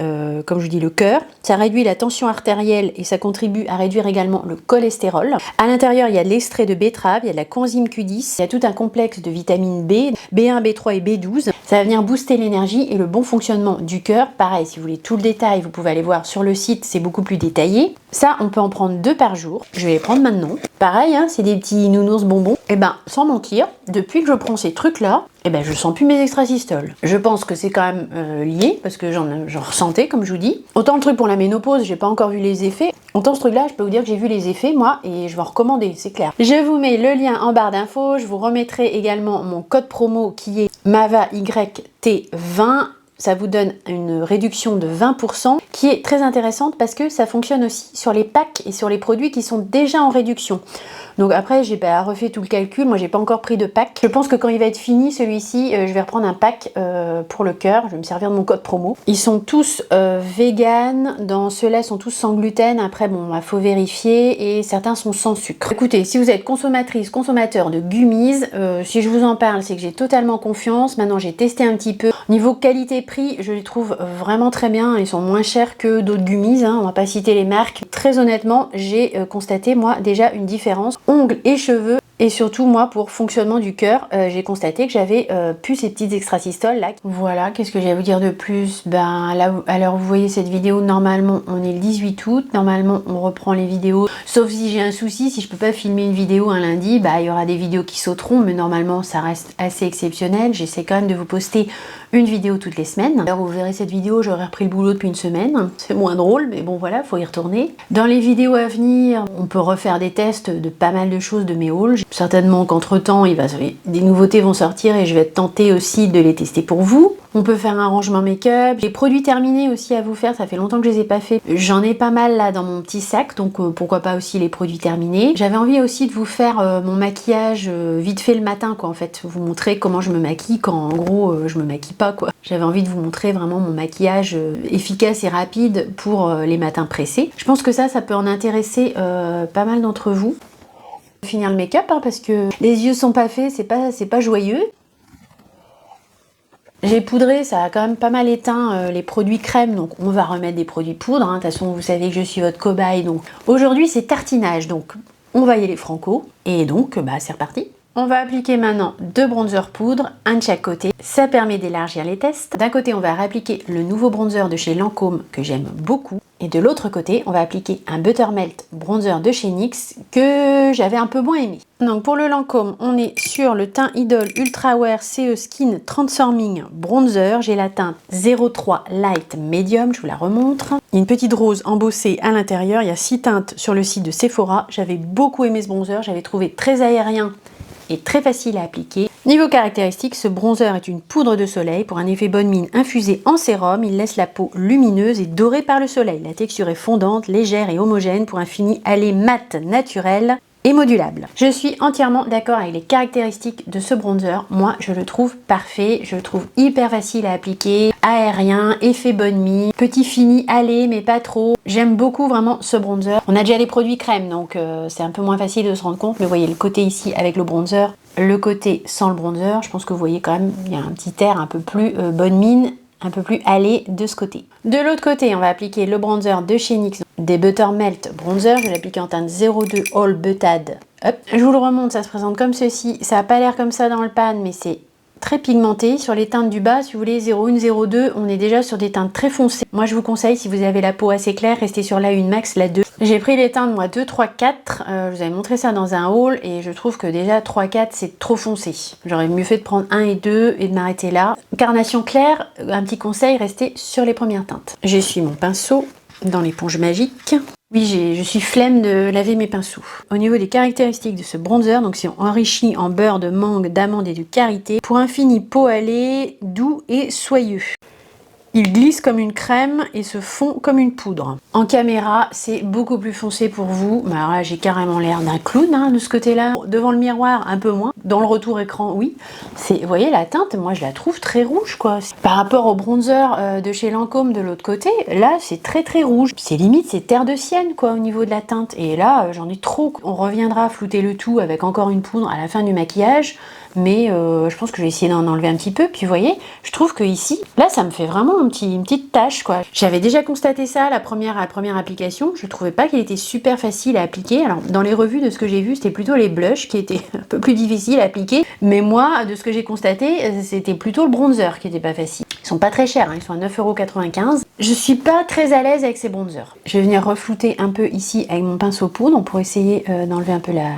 comme je vous dis, le cœur. Ça réduit la tension artérielle et ça contribue à réduire également le cholestérol. À l'intérieur, il y a de l'extrait de betterave, il y a de la coenzyme Q10, il y a tout un complexe de vitamines B, B1, B3 et B12. Ça va venir booster l'énergie et le bon fonctionnement du cœur. Pareil, si vous voulez tout le détail, vous pouvez aller voir sur le site, c'est beaucoup plus détaillé. Ça, on peut en prendre 2 par jour. Je vais les prendre maintenant. Pareil, hein, c'est des petits nounours bonbons. Et ben, sans mentir, depuis que je prends ces trucs-là, et ben, je sens plus mes extrasystoles. Je pense que c'est quand même lié, parce que j'en ressentais, comme je vous dis. Autant le truc pour la ménopause, j'ai pas encore vu les effets. Autant ce truc-là, je peux vous dire que j'ai vu les effets, moi, et je vais en recommander, c'est clair. Je vous mets le lien en barre d'infos. Je vous remettrai également mon code promo qui est MAVAYT20. Ça vous donne une réduction de 20% qui est très intéressante parce que ça fonctionne aussi sur les packs et sur les produits qui sont déjà en réduction. Donc après, j'ai pas refait tout le calcul, moi j'ai pas encore pris de pack. Je pense que quand il va être fini celui-ci, je vais reprendre un pack pour le cœur, je vais me servir de mon code promo. Ils sont tous vegan, dans ceux-là sont tous sans gluten, après bon, il faut vérifier, et certains sont sans sucre. Écoutez, si vous êtes consommatrice, consommateur de gummies, si je vous en parle, c'est que j'ai totalement confiance. Maintenant j'ai testé un petit peu. Niveau qualité-prix, je les trouve vraiment très bien, ils sont moins chers que d'autres gummies, hein. On va pas citer les marques. Très honnêtement, j'ai constaté moi déjà une différence. Ongles et cheveux, et surtout moi pour fonctionnement du cœur, j'ai constaté que j'avais plus ces petites extrasystoles là. Voilà, qu'est-ce que j'ai à vous dire de plus? Ben là, alors vous voyez cette vidéo, normalement on est le 18 août, normalement on reprend les vidéos, sauf si j'ai un souci, si je peux pas filmer une vidéo un lundi, bah il y aura des vidéos qui sauteront, mais normalement ça reste assez exceptionnel. J'essaie quand même de vous poster une vidéo toutes les semaines. Alors vous verrez cette vidéo, j'aurais repris le boulot depuis une semaine, c'est moins drôle, mais bon voilà, faut y retourner. Dans les vidéos à venir, on peut refaire des tests de pas mal de choses de mes hauls. Certainement qu'entre temps, des nouveautés vont sortir et je vais être tentée aussi de les tester pour vous. On peut faire un rangement make-up. Les produits terminés aussi à vous faire, ça fait longtemps que je les ai pas fait. J'en ai pas mal là dans mon petit sac, donc pourquoi pas aussi les produits terminés. J'avais envie aussi de vous faire mon maquillage vite fait le matin, quoi, en fait. Vous montrer comment je me maquille quand en gros je me maquille pas, quoi. J'avais envie de vous montrer vraiment mon maquillage efficace et rapide pour les matins pressés. Je pense que ça peut en intéresser pas mal d'entre vous. Finir le make-up, hein, parce que les yeux sont pas faits, c'est pas joyeux. J'ai poudré, ça a quand même pas mal éteint les produits crème, donc on va remettre des produits poudre. Hein. De toute façon, vous savez que je suis votre cobaye, donc aujourd'hui c'est tartinage, donc on va y aller franco. Et donc, bah c'est reparti. On va appliquer maintenant 2 bronzers poudre, un de chaque côté. Ça permet d'élargir les tests. D'un côté, on va réappliquer le nouveau bronzer de chez Lancôme que j'aime beaucoup. Et de l'autre côté, on va appliquer un Buttermelt bronzer de chez NYX que j'avais un peu moins aimé. Donc pour le Lancôme, on est sur le teint Idol Ultra Wear CE Skin Transforming Bronzer. J'ai la teinte 03 Light Medium, je vous la remontre. Il y a une petite rose embossée à l'intérieur. Il y a 6 teintes sur le site de Sephora. J'avais beaucoup aimé ce bronzer, j'avais trouvé très aérien et très facile à appliquer. Niveau caractéristiques, ce bronzer est une poudre de soleil pour un effet bonne mine infusé en sérum. Il laisse la peau lumineuse et dorée par le soleil. La texture est fondante, légère et homogène pour un fini allé mat naturel et modulable. Je suis entièrement d'accord avec les caractéristiques de ce bronzer. Moi, je le trouve parfait, je le trouve hyper facile à appliquer, aérien, effet bonne mine, petit fini allé mais pas trop. J'aime beaucoup vraiment ce bronzer. On a déjà les produits crème, donc c'est un peu moins facile de se rendre compte, mais vous voyez le côté ici avec le bronzer, le côté sans le bronzer, je pense que vous voyez quand même, il y a un petit air un peu plus bonne mine, un peu plus allé de ce côté. De l'autre côté, on va appliquer le bronzer de chez NYX, des Buttermelt Bronzer. Je vais l'appliquer en teinte 02 All Buttad. Hop. Je vous le remonte, ça se présente comme ceci. Ça n'a pas l'air comme ça dans le pan, mais c'est très pigmenté. Sur les teintes du bas, si vous voulez 01, 02, on est déjà sur des teintes très foncées. Moi, je vous conseille, si vous avez la peau assez claire, restez sur la 1 max, la 2. J'ai pris les teintes, moi, 2, 3, 4. Je vous avais montré ça dans un haul et je trouve que déjà 3, 4, c'est trop foncé. J'aurais mieux fait de prendre 1 et 2 et de m'arrêter là. Carnation claire, un petit conseil, restez sur les premières teintes. J'essuie mon pinceau dans l'éponge magique. Oui, je suis flemme de laver mes pinceaux. Au niveau des caractéristiques de ce bronzer, donc c'est enrichi en beurre de mangue, d'amande et de karité pour un fini peau allé, doux et soyeux. Il glisse comme une crème et se fond comme une poudre. En caméra, c'est beaucoup plus foncé pour vous. Mais alors là, j'ai carrément l'air d'un clown hein, de ce côté-là. Devant le miroir, un peu moins. Dans le retour écran, oui. Vous voyez, la teinte, moi, je la trouve très rouge, quoi. Par rapport au bronzer de chez Lancôme de l'autre côté, là, c'est très très rouge. C'est limite, c'est terre de sienne, quoi, au niveau de la teinte. Et là, j'en ai trop. On reviendra flouter le tout avec encore une poudre à la fin du maquillage. Mais je pense que je vais essayer d'en enlever un petit peu. Puis vous voyez, je trouve que ici, là, ça me fait vraiment une petite tache, quoi. J'avais déjà constaté ça à la première application. Je trouvais pas qu'il était super facile à appliquer. Alors, dans les revues de ce que j'ai vu, c'était plutôt les blushs qui étaient un peu plus difficiles à appliquer. Mais moi, de ce que j'ai constaté, c'était plutôt le bronzer qui était pas facile. Ils sont pas très chers, hein, ils sont à 9,95 €. Je suis pas très à l'aise avec ces bronzers. Je vais venir reflouter un peu ici avec mon pinceau poudre pour essayer d'enlever un peu la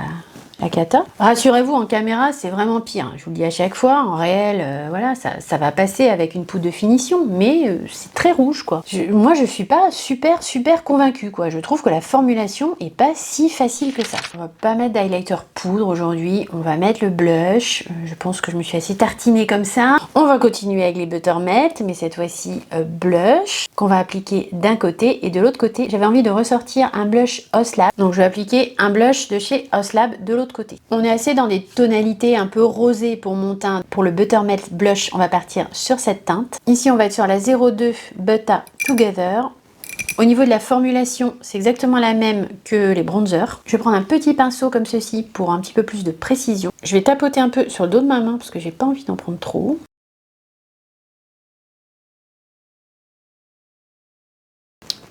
cata. Rassurez-vous, en caméra, c'est vraiment pire. Je vous le dis à chaque fois, en réel, voilà, ça va passer avec une poudre de finition, mais c'est très rouge, quoi. Moi, je suis pas super convaincue, quoi. Je trouve que la formulation est pas si facile que ça. On va pas mettre d'highlighter poudre aujourd'hui, on va mettre le blush. Je pense que je me suis assez tartinée comme ça. On va continuer avec les Butter Melt, mais cette fois-ci blush, qu'on va appliquer d'un côté, et de l'autre côté, j'avais envie de ressortir un blush Hoslab, donc je vais appliquer un blush de chez Hoslab de l'autre côté. On est assez dans des tonalités un peu rosées pour mon teint. Pour le Butter Melt Blush, on va partir sur cette teinte. Ici, on va être sur la 02 Butter Together. Au niveau de la formulation, c'est exactement la même que les bronzers. Je vais prendre un petit pinceau comme ceci pour un petit peu plus de précision. Je vais tapoter un peu sur le dos de ma main parce que j'ai pas envie d'en prendre trop.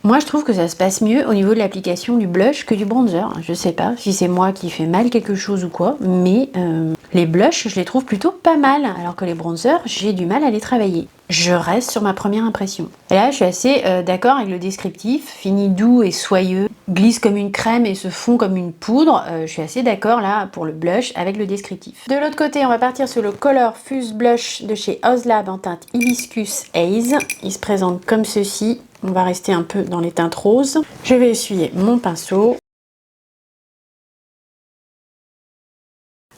Moi, je trouve que ça se passe mieux au niveau de l'application du blush que du bronzer. Je sais pas si c'est moi qui fais mal quelque chose ou quoi, mais les blushs, je les trouve plutôt pas mal, alors que les bronzers, j'ai du mal à les travailler. Je reste sur ma première impression. Et là, je suis assez d'accord avec le descriptif. Fini doux et soyeux, glisse comme une crème et se fond comme une poudre. Je suis assez d'accord là pour le blush avec le descriptif. De l'autre côté, on va partir sur le Color Fuse Blush de chez Hoslab en teinte Hibiscus Haze. Il se présente comme ceci. On va rester un peu dans les teintes roses. Je vais essuyer mon pinceau.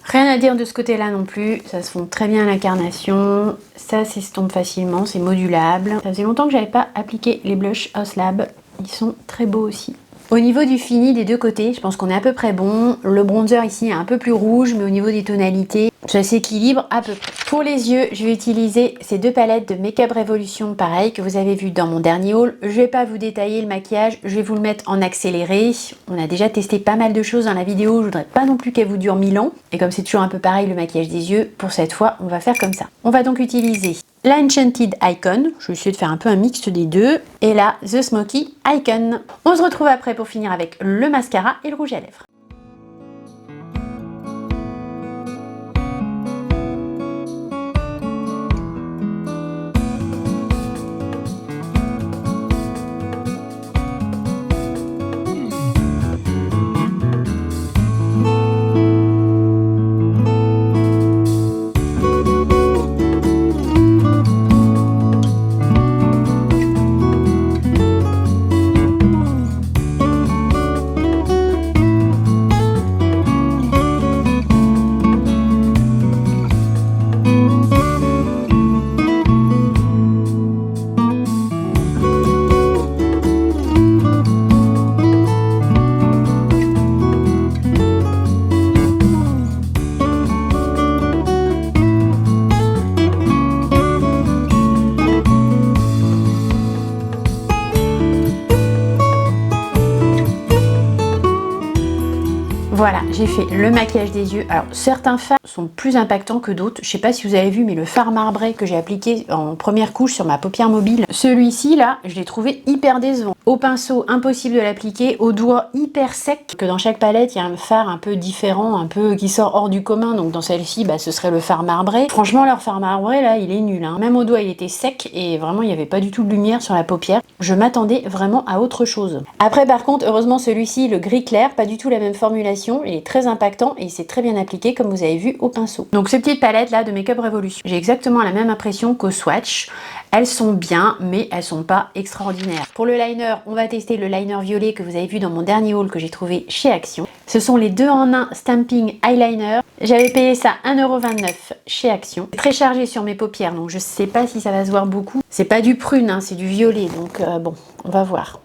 Rien à dire de ce côté-là non plus, ça se fond très bien à l'incarnation, ça s'estompe facilement, c'est modulable. Ça faisait longtemps que j'avais pas appliqué les blushs Hoslab, ils sont très beaux aussi. Au niveau du fini des deux côtés, je pense qu'on est à peu près bon. Le bronzer ici est un peu plus rouge, mais au niveau des tonalités, ça s'équilibre à peu près. Pour les yeux, je vais utiliser ces deux palettes de Make Up Revolution, pareil, que vous avez vu dans mon dernier haul. Je vais pas vous détailler le maquillage, je vais vous le mettre en accéléré. On a déjà testé pas mal de choses dans la vidéo, je voudrais pas non plus qu'elle vous dure 1000 ans. Et comme c'est toujours un peu pareil le maquillage des yeux, pour cette fois, on va faire comme ça. On va donc utiliser la Enchanted Icon, je vais essayer de faire un peu un mix des deux, et la The Smoky Icon. On se retrouve après pour finir avec le mascara et le rouge à lèvres. Voilà, j'ai fait le maquillage des yeux. Alors, certains fards sont plus impactants que d'autres. Je sais pas si vous avez vu, mais le fard marbré que j'ai appliqué en première couche sur ma paupière mobile, celui-ci, là, je l'ai trouvé hyper décevant. Au pinceau, impossible de l'appliquer. Au doigt, hyper sec. Que dans chaque palette, il y a un fard un peu différent, un peu qui sort hors du commun. Donc, dans celle-ci, bah, ce serait le fard marbré. Franchement, leur fard marbré, là, il est nul. Hein. Même au doigt, il était sec et vraiment, il n'y avait pas du tout de lumière sur la paupière. Je m'attendais vraiment à autre chose. Après, par contre, heureusement, celui-ci, le gris clair, pas du tout la même formulation. Il est très impactant et il s'est très bien appliqué comme vous avez vu au pinceau. Donc ces petites palettes là de Make Up Revolution, j'ai exactement la même impression qu'au swatch. Elles sont bien mais elles sont pas extraordinaires. Pour le liner, on va tester le liner violet que vous avez vu dans mon dernier haul que j'ai trouvé chez Action. Ce sont les 2 en 1 Stamping Eyeliner. J'avais payé ça 1,29 € chez Action. Très chargé sur mes paupières donc je sais pas si ça va se voir beaucoup. C'est pas du prune, hein, c'est du violet donc bon, on va voir.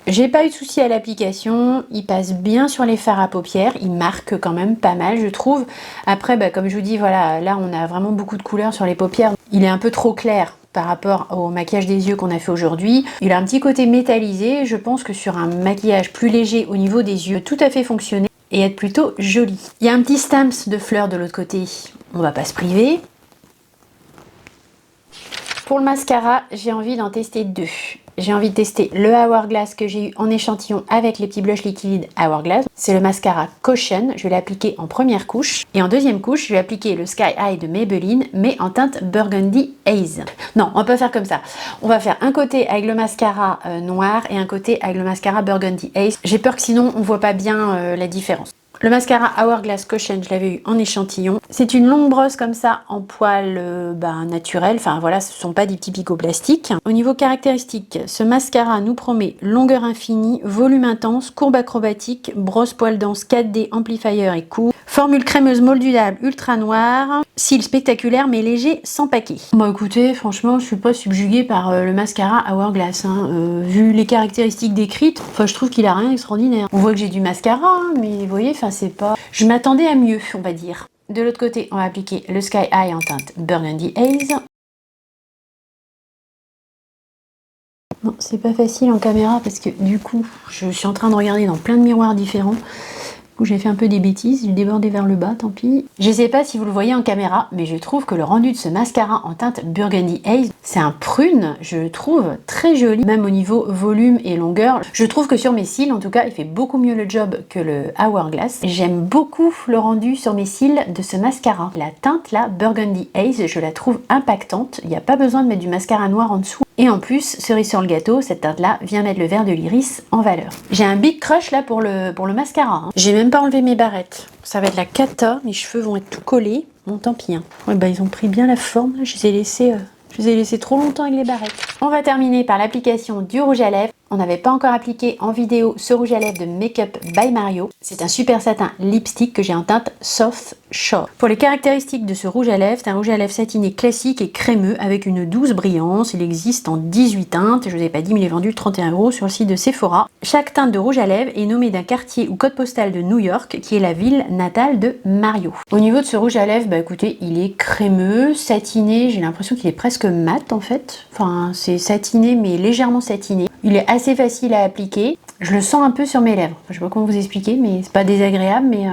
J'ai pas eu de souci à l'application, il passe bien sur les fards à paupières, il marque quand même pas mal je trouve. Après bah, comme je vous dis voilà, là on a vraiment beaucoup de couleurs sur les paupières, il est un peu trop clair par rapport au maquillage des yeux qu'on a fait aujourd'hui. Il a un petit côté métallisé, je pense que sur un maquillage plus léger au niveau des yeux, tout à fait fonctionner et être plutôt joli. Il y a un petit stamps de fleurs de l'autre côté, on va pas se priver. Pour le mascara, j'ai envie d'en tester 2. j'ai envie de tester le Hourglass que j'ai eu en échantillon avec les petits blushs liquides Hourglass. C'est le mascara Caution, je vais l'appliquer en première couche. Et en deuxième couche, je vais appliquer le Sky High de Maybelline, mais en teinte Burgundy Haze. Non, on va pas faire comme ça. On va faire un côté avec le mascara noir et un côté avec le mascara Burgundy Haze. J'ai peur que sinon on voit pas bien la différence. Le mascara Hourglass Caution, je l'avais eu en échantillon. C'est une longue brosse comme ça, en poil naturel. Enfin voilà, ce ne sont pas des petits picots plastiques. Au niveau caractéristique, ce mascara nous promet longueur infinie, volume intense, courbe acrobatique, brosse poil dense 4D, amplifier et court. Formule crémeuse moldurable ultra noire. Cils spectaculaire mais léger, sans paquet. Bon écoutez, franchement, je suis pas subjuguée par le mascara Hourglass. Vu les caractéristiques décrites, enfin je trouve qu'il a rien d'extraordinaire. On voit que j'ai du mascara, mais vous voyez, enfin c'est pas... Je m'attendais à mieux, on va dire. De l'autre côté, on va appliquer le Sky High en teinte Burgundy Haze. Bon, c'est pas facile en caméra parce que du coup, je suis en train de regarder dans plein de miroirs différents. Où j'ai fait un peu des bêtises, j'ai débordé vers le bas, tant pis. Je sais pas si vous le voyez en caméra, mais je trouve que le rendu de ce mascara en teinte Burgundy Haze, c'est un prune, je le trouve très joli, même au niveau volume et longueur. Je trouve que sur mes cils, en tout cas, il fait beaucoup mieux le job que le Hourglass. J'aime beaucoup le rendu sur mes cils de ce mascara. La teinte là, Burgundy Haze, je la trouve impactante, il n'y a pas besoin de mettre du mascara noir en dessous. Et en plus, cerise sur le gâteau, cette teinte-là vient mettre le vert de l'iris en valeur. J'ai un big crush là pour le mascara. J'ai même pas enlevé mes barrettes. Ça va être la cata, mes cheveux vont être tout collés. Bon, tant pis. Ouais, bah, ils ont pris bien la forme. Là. Je les ai laissés trop longtemps avec les barrettes. On va terminer par l'application du rouge à lèvres. On n'avait pas encore appliqué en vidéo ce rouge à lèvres de Make Up by Mario. C'est un super satin lipstick que j'ai en teinte Soft Shore. Pour les caractéristiques de ce rouge à lèvres, c'est un rouge à lèvres satiné classique et crémeux avec une douce brillance. Il existe en 18 teintes. Je vous ai pas dit, mais il est vendu 31 € sur le site de Sephora. Chaque teinte de rouge à lèvres est nommée d'un quartier ou code postal de New York, qui est la ville natale de Mario. Au niveau de ce rouge à lèvres, bah écoutez, il est crémeux, satiné. J'ai l'impression qu'il est presque mat en fait. Enfin, c'est satiné mais légèrement satiné. Il est assez facile à appliquer. Je le sens un peu sur mes lèvres. Je sais pas comment vous expliquer, mais c'est pas désagréable, mais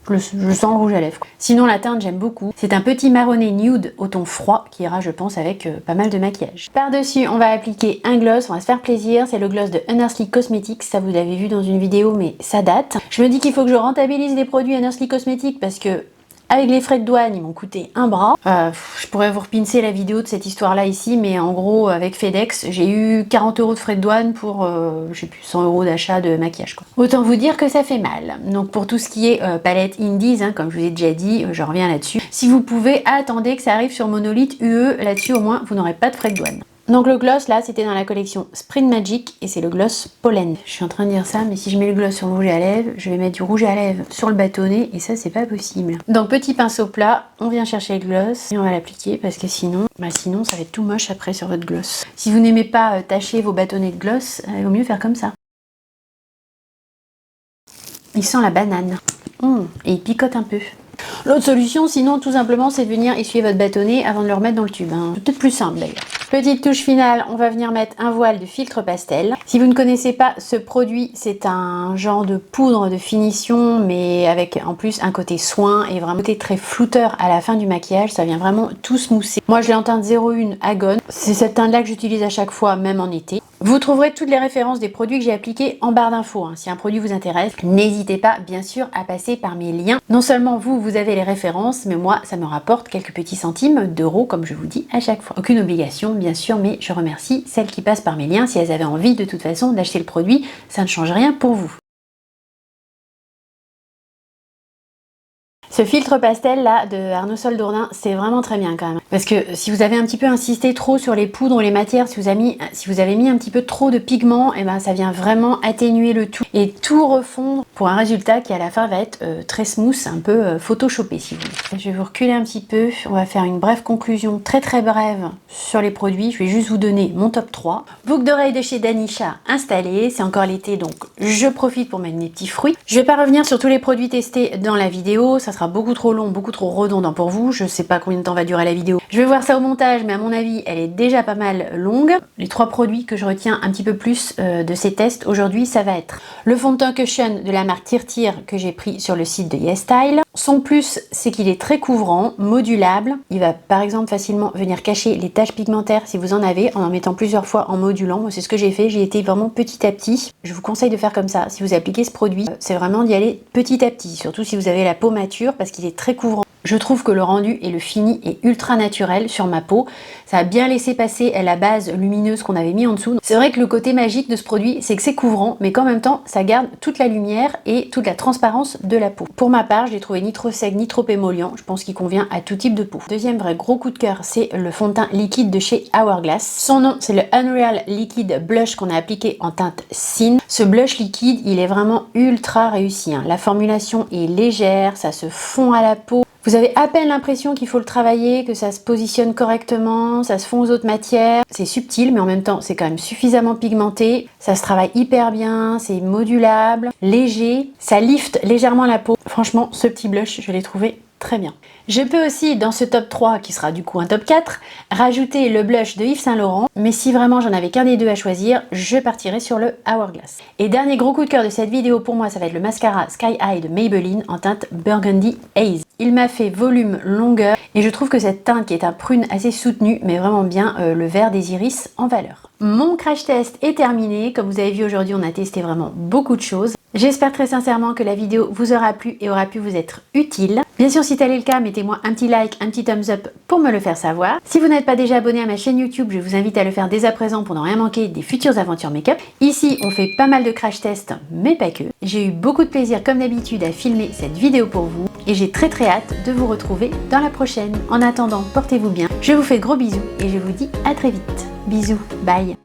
je sens le rouge à lèvres. Sinon, la teinte, j'aime beaucoup. C'est un petit marronné nude au ton froid qui ira, je pense, avec pas mal de maquillage. Par-dessus, on va appliquer un gloss. On va se faire plaisir. C'est le gloss de Unearthly Cosmetics. Ça, vous l'avez vu dans une vidéo, mais ça date. Je me dis qu'il faut que je rentabilise les produits Unearthly Cosmetics parce que avec les frais de douane, ils m'ont coûté un bras. Je pourrais vous repincer la vidéo de cette histoire-là ici, mais en gros, avec FedEx, j'ai eu 40 € de frais de douane pour, je sais plus, 100 € d'achat de maquillage, quoi. Autant vous dire que ça fait mal. Donc pour tout ce qui est palette Indies, comme je vous ai déjà dit, je reviens là-dessus. Si vous pouvez, attendez que ça arrive sur Monolith UE. Là-dessus, au moins, vous n'aurez pas de frais de douane. Donc le gloss là, c'était dans la collection Spring Magic et c'est le gloss Pollen. Je suis en train de dire ça, mais si je mets le gloss sur le rouge à lèvres, je vais mettre du rouge à lèvres sur le bâtonnet et ça c'est pas possible. Donc petit pinceau plat, on vient chercher le gloss et on va l'appliquer parce que sinon, ça va être tout moche après sur votre gloss. Si vous n'aimez pas tacher vos bâtonnets de gloss, il vaut mieux faire comme ça. Il sent la banane. Et il picote un peu. L'autre solution, sinon, tout simplement, c'est de venir essuyer votre bâtonnet avant de le remettre dans le tube. C'est peut-être plus simple d'ailleurs. Petite touche finale, on va venir mettre un voile de filtre pastel. Si vous ne connaissez pas ce produit, c'est un genre de poudre de finition, mais avec en plus un côté soin et vraiment un côté très flouteur à la fin du maquillage. Ça vient vraiment tout smousser. Moi, je l'ai en teinte 01 à Gone. C'est cette teinte-là que j'utilise à chaque fois, même en été. Vous trouverez toutes les références des produits que j'ai appliqués en barre d'infos. Si un produit vous intéresse, n'hésitez pas bien sûr à passer par mes liens. Non seulement vous avez les références, mais moi ça me rapporte quelques petits centimes d'euros comme je vous dis à chaque fois. Aucune obligation bien sûr, mais je remercie celles qui passent par mes liens. Si elles avaient envie de toute façon d'acheter le produit, ça ne change rien pour vous. Ce filtre pastel là de Arnaud Sol Dourdin, c'est vraiment très bien quand même. Parce que si vous avez un petit peu insisté trop sur les poudres ou les matières, si vous avez mis un petit peu trop de pigments, et ben ça vient vraiment atténuer le tout et tout refondre pour un résultat qui à la fin va être très smooth, un peu photoshopé si vous voulez. Je vais vous reculer un petit peu, on va faire une brève conclusion très brève sur les produits. Je vais juste vous donner mon top 3. Boucle d'oreille de chez Danisha installée, c'est encore l'été donc je profite pour mettre mes petits fruits. Je vais pas revenir sur tous les produits testés dans la vidéo, ça sera beaucoup trop long, beaucoup trop redondant pour vous. Je sais pas combien de temps va durer la vidéo. Je vais voir ça au montage, mais à mon avis, elle est déjà pas mal longue. Les 3 produits que je retiens un petit peu plus de ces tests aujourd'hui, ça va être le fond de teint Cushion de la marque Tir que j'ai pris sur le site de YesStyle, Son plus, c'est qu'il est très couvrant, modulable. Il va par exemple facilement venir cacher les taches pigmentaires si vous en avez, en mettant plusieurs fois en modulant. Moi, c'est ce que j'ai fait, j'ai été vraiment petit à petit. Je vous conseille de faire comme ça. Si vous appliquez ce produit, c'est vraiment d'y aller petit à petit, surtout si vous avez la peau mature, parce qu'il est très couvrant. Je trouve que le rendu et le fini est ultra naturel sur ma peau. Ça a bien laissé passer la base lumineuse qu'on avait mis en dessous. C'est vrai que le côté magique de ce produit, c'est que c'est couvrant, mais qu'en même temps, ça garde toute la lumière et toute la transparence de la peau. Pour ma part, je l'ai trouvé ni trop sec, ni trop émollient. Je pense qu'il convient à tout type de peau. Deuxième vrai gros coup de cœur, c'est le fond de teint liquide de chez Hourglass. Son nom, c'est le Unreal Liquid Blush qu'on a appliqué en teinte Sin. Ce blush liquide, il est vraiment ultra réussi, hein. La formulation est légère, ça se fond à la peau. Vous avez à peine l'impression qu'il faut le travailler, que ça se positionne correctement, ça se fond aux autres matières. C'est subtil, mais en même temps, c'est quand même suffisamment pigmenté. Ça se travaille hyper bien, c'est modulable, léger. Ça lifte légèrement la peau. Franchement, ce petit blush, je l'ai trouvé très bien. Je peux aussi, dans ce top 3, qui sera du coup un top 4, rajouter le blush de Yves Saint Laurent. Mais si vraiment j'en avais qu'un des deux à choisir, je partirais sur le Hourglass. Et dernier gros coup de cœur de cette vidéo pour moi, ça va être le mascara Sky High de Maybelline en teinte Burgundy Haze. Il m'a fait volume, longueur, et je trouve que cette teinte qui est un prune assez soutenue, met vraiment bien le vert des iris en valeur. Mon crash test est terminé. Comme vous avez vu aujourd'hui, on a testé vraiment beaucoup de choses. J'espère très sincèrement que la vidéo vous aura plu et aura pu vous être utile. Bien sûr, si tel est le cas, mettez-moi un petit like, un petit thumbs up pour me le faire savoir. Si vous n'êtes pas déjà abonné à ma chaîne YouTube, je vous invite à le faire dès à présent pour ne rien manquer des futures aventures make-up. Ici, on fait pas mal de crash tests, mais pas que. J'ai eu beaucoup de plaisir, comme d'habitude, à filmer cette vidéo pour vous et j'ai très hâte de vous retrouver dans la prochaine. En attendant, portez-vous bien. Je vous fais de gros bisous et je vous dis à très vite. Bisous, bye.